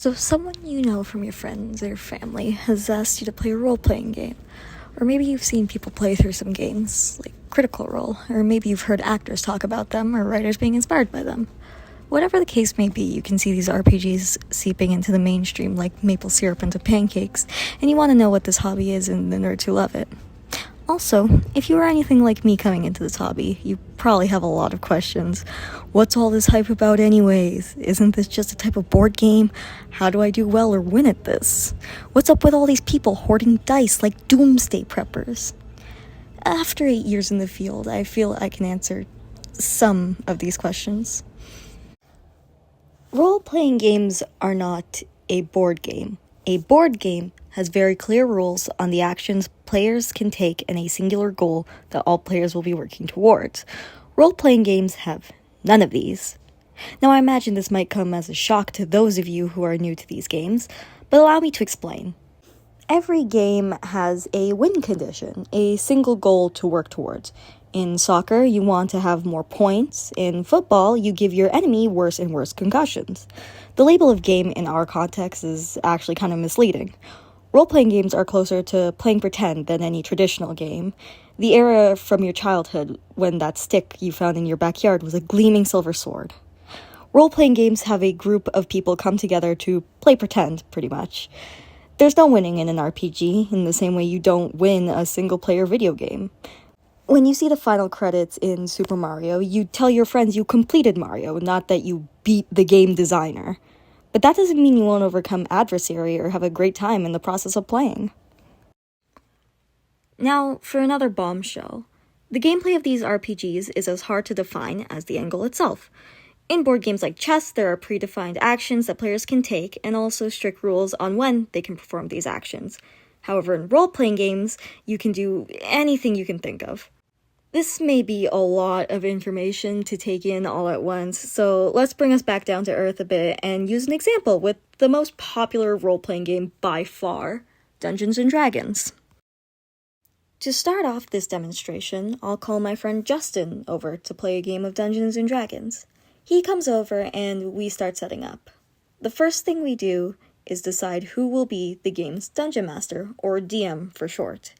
So someone you know from your friends or family has asked you to play a role-playing game. Or maybe you've seen people play through some games, like Critical Role, or maybe you've heard actors talk about them or writers being inspired by them. Whatever the case may be, you can see these RPGs seeping into the mainstream like maple syrup into pancakes, and you want to know what this hobby is and the nerds who love it. Also, if you are anything like me coming into this hobby, you probably have a lot of questions. What's all this hype about anyways? Isn't this just a type of board game? How do I do well or win at this? What's up with all these people hoarding dice like doomsday preppers? After 8 years in the field, I feel I can answer some of these questions. Role-playing games are not a board game. A board game has very clear rules on the actions players can take and a singular goal that all players will be working towards. Role-playing games have none of these. Now, I imagine this might come as a shock to those of you who are new to these games, but allow me to explain. Every game has a win condition, a single goal to work towards. In soccer, you want to have more points. In football, you give your enemy worse and worse concussions. The label of game in our context is actually kind of misleading. Role-playing games are closer to playing pretend than any traditional game. The era from your childhood when that stick you found in your backyard was a gleaming silver sword. Role-playing games have a group of people come together to play pretend, pretty much. There's no winning in an RPG, in the same way you don't win a single-player video game. When you see the final credits in Super Mario, you tell your friends you completed Mario, not that you beat the game designer. But that doesn't mean you won't overcome adversary or have a great time in the process of playing. Now, for another bombshell. The gameplay of these RPGs is as hard to define as the end goal itself. In board games like chess, there are predefined actions that players can take, and also strict rules on when they can perform these actions. However, in role-playing games, you can do anything you can think of. This may be a lot of information to take in all at once, so let's bring us back down to earth a bit and use an example with the most popular role-playing game by far, Dungeons & Dragons. To start off this demonstration, I'll call my friend Justin over to play a game of Dungeons & Dragons. He comes over and we start setting up. The first thing we do is decide who will be the game's Dungeon Master, or DM for short.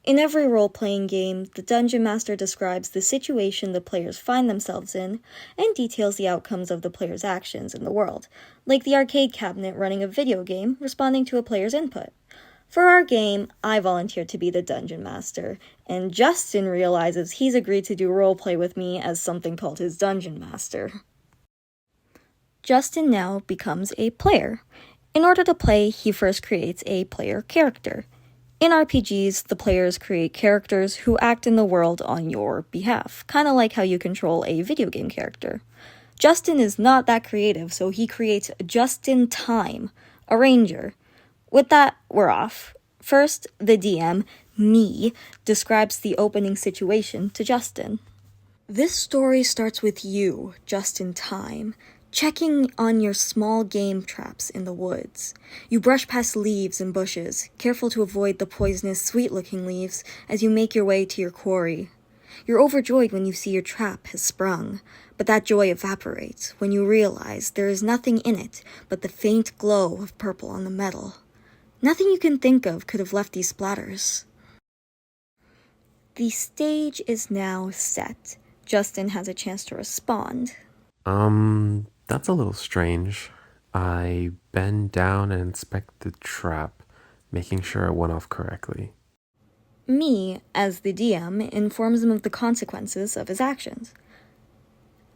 In every role-playing game, the Dungeon Master describes the situation the players find themselves in and details the outcomes of the player's actions in the world, like the arcade cabinet running a video game responding to a player's input. For our game, I volunteered to be the Dungeon Master, and Justin realizes he's agreed to do roleplay with me as something called his Dungeon Master. Justin now becomes a player. In order to play, he first creates a player character. In RPGs, the players create characters who act in the world on your behalf, kind of like how you control a video game character. Justin is not that creative, so he creates just-in-time, a ranger. With that, we're off. First, the DM, me, describes the opening situation to Justin. This story starts with you, just in time, checking on your small game traps in the woods. You brush past leaves and bushes, careful to avoid the poisonous, sweet-looking leaves as you make your way to your quarry. You're overjoyed when you see your trap has sprung, but that joy evaporates when you realize there is nothing in it but the faint glow of purple on the metal. Nothing you can think of could have left these splatters. The stage is now set. Justin has a chance to respond. That's a little strange. I bend down and inspect the trap, making sure it went off correctly. Me, as the DM, informs him of the consequences of his actions.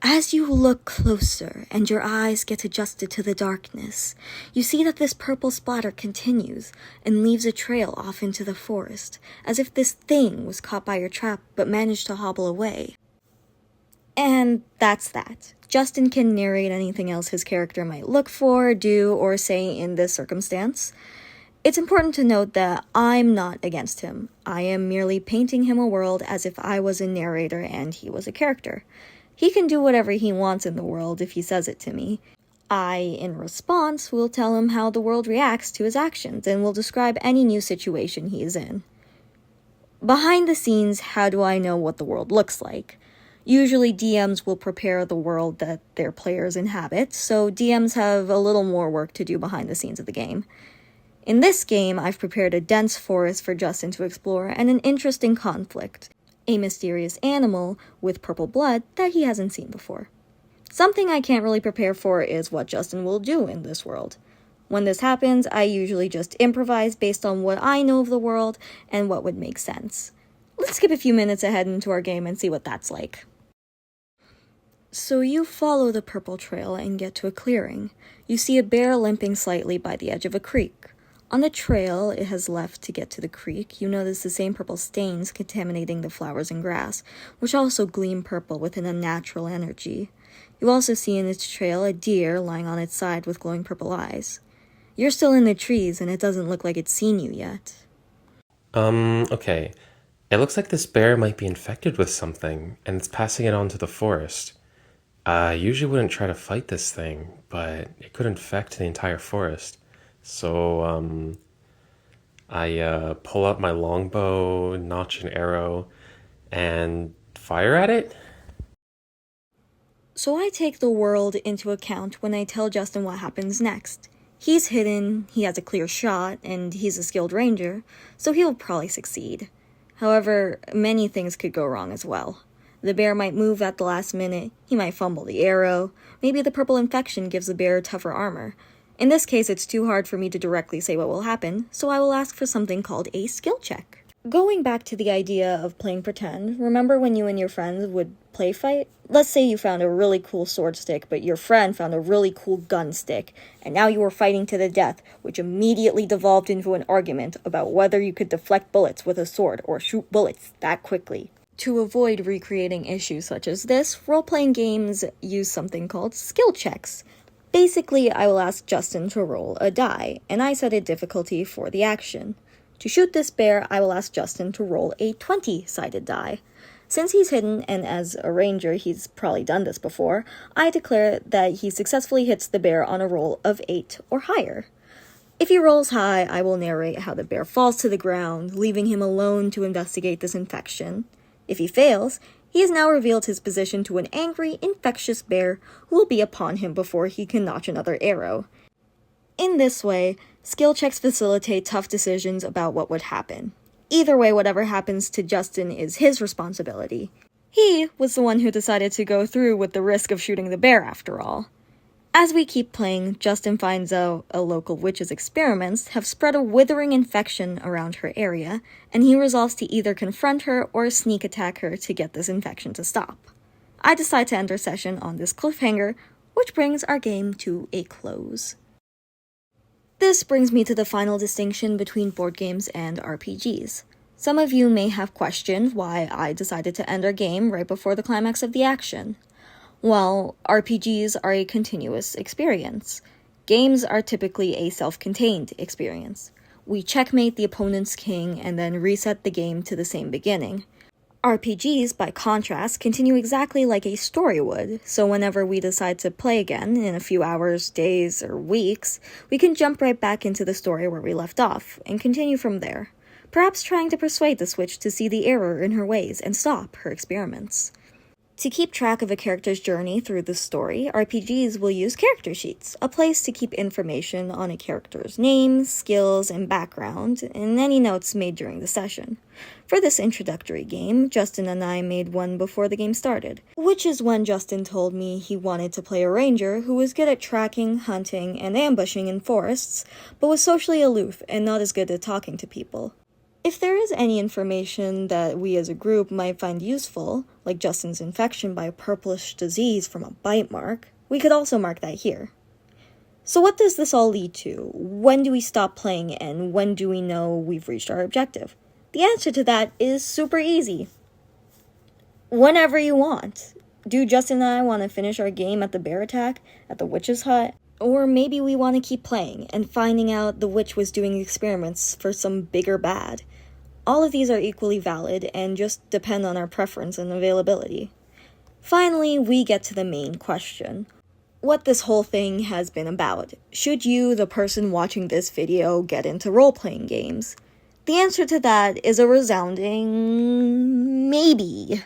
As you look closer and your eyes get adjusted to the darkness, you see that this purple splatter continues and leaves a trail off into the forest, as if this thing was caught by your trap but managed to hobble away. And that's that. Justin can narrate anything else his character might look for, do, or say in this circumstance. It's important to note that I'm not against him. I am merely painting him a world as if I was a narrator and he was a character. He can do whatever he wants in the world if he says it to me. I, in response, will tell him how the world reacts to his actions and will describe any new situation he is in. Behind the scenes, how do I know what the world looks like? Usually DMs will prepare the world that their players inhabit, so DMs have a little more work to do behind the scenes of the game. In this game, I've prepared a dense forest for Justin to explore and an interesting conflict, a mysterious animal with purple blood that he hasn't seen before. Something I can't really prepare for is what Justin will do in this world. When this happens, I usually just improvise based on what I know of the world and what would make sense. Let's skip a few minutes ahead into our game and see what that's like. So you follow the purple trail and get to a clearing. You see a bear limping slightly by the edge of a creek. On the trail it has left to get to the creek, you notice the same purple stains contaminating the flowers and grass, which also gleam purple with an unnatural energy. You also see in its trail a deer lying on its side with glowing purple eyes. You're still in the trees and it doesn't look like it's seen you yet. Okay. It looks like this bear might be infected with something, and it's passing it on to the forest. I usually wouldn't try to fight this thing, but it could infect the entire forest. So, I pull out my longbow, notch an arrow, and fire at it? So I take the world into account when I tell Justin what happens next. He's hidden, he has a clear shot, and he's a skilled ranger, so he'll probably succeed. However, many things could go wrong as well. The bear might move at the last minute, he might fumble the arrow, maybe the purple infection gives the bear tougher armor. In this case, it's too hard for me to directly say what will happen, so I will ask for something called a skill check. Going back to the idea of playing pretend, remember when you and your friends would play fight? Let's say you found a really cool sword stick, but your friend found a really cool gun stick, and now you were fighting to the death, which immediately devolved into an argument about whether you could deflect bullets with a sword or shoot bullets that quickly. To avoid recreating issues such as this, role-playing games use something called skill checks. Basically, I will ask Justin to roll a die, and I set a difficulty for the action. To shoot this bear, I will ask Justin to roll a 20-sided die. Since he's hidden, and as a ranger he's probably done this before, I declare that he successfully hits the bear on a roll of 8 or higher. If he rolls high, I will narrate how the bear falls to the ground, leaving him alone to investigate this infection. If he fails, he has now revealed his position to an angry, infectious bear who will be upon him before he can notch another arrow. In this way, skill checks facilitate tough decisions about what would happen. Either way, whatever happens to Justin is his responsibility. He was the one who decided to go through with the risk of shooting the bear after all. As we keep playing, Justin finds out a local witch's experiments have spread a withering infection around her area, and he resolves to either confront her or sneak attack her to get this infection to stop. I decide to end our session on this cliffhanger, which brings our game to a close. This brings me to the final distinction between board games and RPGs. Some of you may have questioned why I decided to end our game right before the climax of the action. Well, RPGs are a continuous experience. Games are typically a self-contained experience. We checkmate the opponent's king and then reset the game to the same beginning. RPGs, by contrast, continue exactly like a story would, so whenever we decide to play again, in a few hours, days, or weeks, we can jump right back into the story where we left off, and continue from there, perhaps trying to persuade the Switch to see the error in her ways and stop her experiments. To keep track of a character's journey through the story, RPGs will use character sheets, a place to keep information on a character's name, skills, and background, and any notes made during the session. For this introductory game, Justin and I made one before the game started, which is when Justin told me he wanted to play a ranger who was good at tracking, hunting, and ambushing in forests, but was socially aloof and not as good at talking to people. If there is any information that we as a group might find useful, like Justin's infection by a purplish disease from a bite mark, we could also mark that here. So what does this all lead to? When do we stop playing, and when do we know we've reached our objective? The answer to that is super easy. Whenever you want. Do Justin and I want to finish our game at the bear attack, at the witch's hut? Or maybe we want to keep playing and finding out the witch was doing experiments for some bigger bad. All of these are equally valid and just depend on our preference and availability. Finally, we get to the main question. What this whole thing has been about. Should you, the person watching this video, get into role-playing games? The answer to that is a resounding maybe.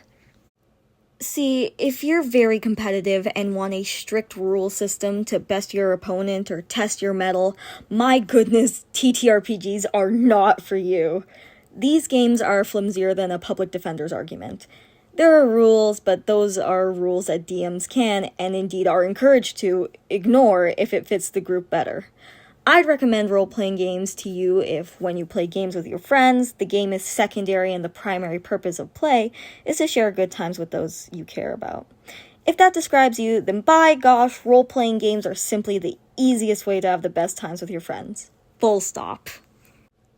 See, if you're very competitive and want a strict rule system to best your opponent or test your mettle, my goodness, TTRPGs are not for you. These games are flimsier than a public defender's argument. There are rules, but those are rules that DMs can, and indeed are encouraged to, ignore if it fits the group better. I'd recommend role-playing games to you if, when you play games with your friends, the game is secondary and the primary purpose of play is to share good times with those you care about. If that describes you, then by gosh, role-playing games are simply the easiest way to have the best times with your friends. Full stop.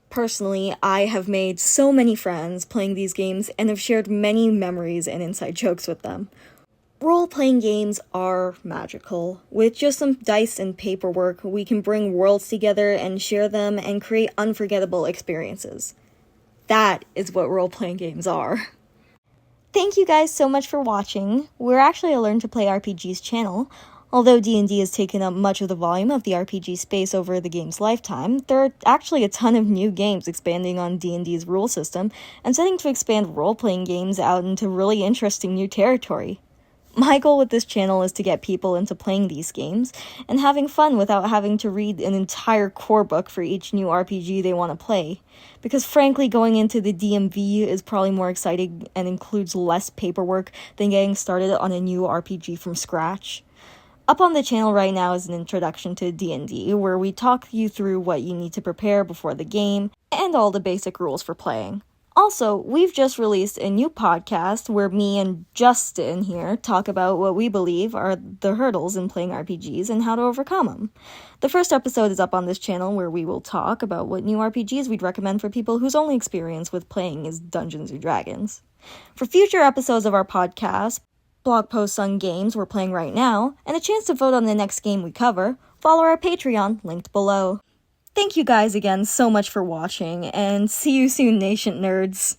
Personally, I have made so many friends playing these games and have shared many memories and inside jokes with them. Role-playing games are magical. With just some dice and paperwork, we can bring worlds together and share them and create unforgettable experiences. That is what role-playing games are. Thank you guys so much for watching. We're actually a Learn to Play RPGs channel. Although D&D has taken up much of the volume of the RPG space over the game's lifetime, there are actually a ton of new games expanding on D&D's rule system and setting to expand role-playing games out into really interesting new territory. My goal with this channel is to get people into playing these games and having fun without having to read an entire core book for each new RPG they want to play. Because frankly, going into the DMV is probably more exciting and includes less paperwork than getting started on a new RPG from scratch. Up on the channel right now is an introduction to D&D, where we talk you through what you need to prepare before the game and all the basic rules for playing. Also, we've just released a new podcast where me and Justin here talk about what we believe are the hurdles in playing RPGs and how to overcome them. The first episode is up on this channel where we will talk about what new RPGs we'd recommend for people whose only experience with playing is Dungeons & Dragons. For future episodes of our podcast, blog posts on games we're playing right now, and a chance to vote on the next game we cover, follow our Patreon, linked below. Thank you guys again so much for watching, and see you soon, Nation Nerds!